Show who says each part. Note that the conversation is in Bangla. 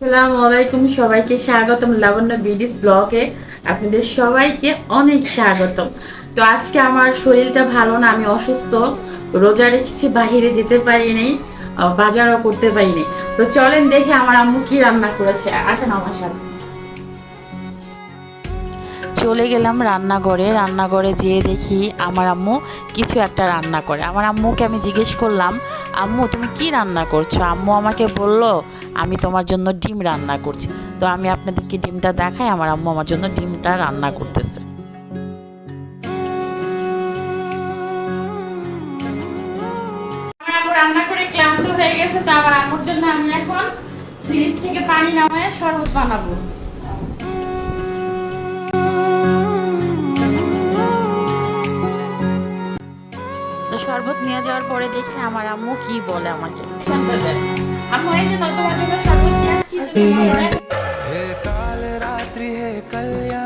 Speaker 1: আসসালামু আলাইকুম, সবাইকে স্বাগতম লাবণ্য বিডিস ব্লগে। আপনাদের সবাইকে অনেক স্বাগতম। তো আজকে আমার শরীরটা ভালো না, আমি অসুস্থ, রোজা রেখেছি, বাইরে যেতে পারিনি, বাজারও করতে পারিনি। তো চলেন দেখি আমার আম্মু কি রান্না করেছে, আসেন আমার সাথে। চলে গেলাম রান্নাঘরে যেয়ে দেখি আমার আম্মু কিছু একটা রান্না করে। আমার আম্মুকে আমি জিজ্ঞেস করলাম, আম্মু তুমি কি রান্না করছো? আম্মু আমাকে বলল, আমি তোমার জন্য ডিম রান্না করছি। তো আমি আপনাদেরকে ডিমটা দেখাই, আমার আম্মু আমার জন্য ডিমটা রান্না করতেছে। আমার আম্মু রান্না করে ক্লান্ত হয়ে গেছে, তো আমার আম্মুর জন্য আমি এখন ফ্রিজ থেকে পানি নামায় শরবত বানাবো। তো শরবত নিয়ে যাওয়ার পরে দেখি আমার আম্মু কি বলে আমাকে। আম্মু এই যে তোমার জন্য শরবত নিয়ে আসছি, তুমি
Speaker 2: हे काल रात्रि हे कल्याण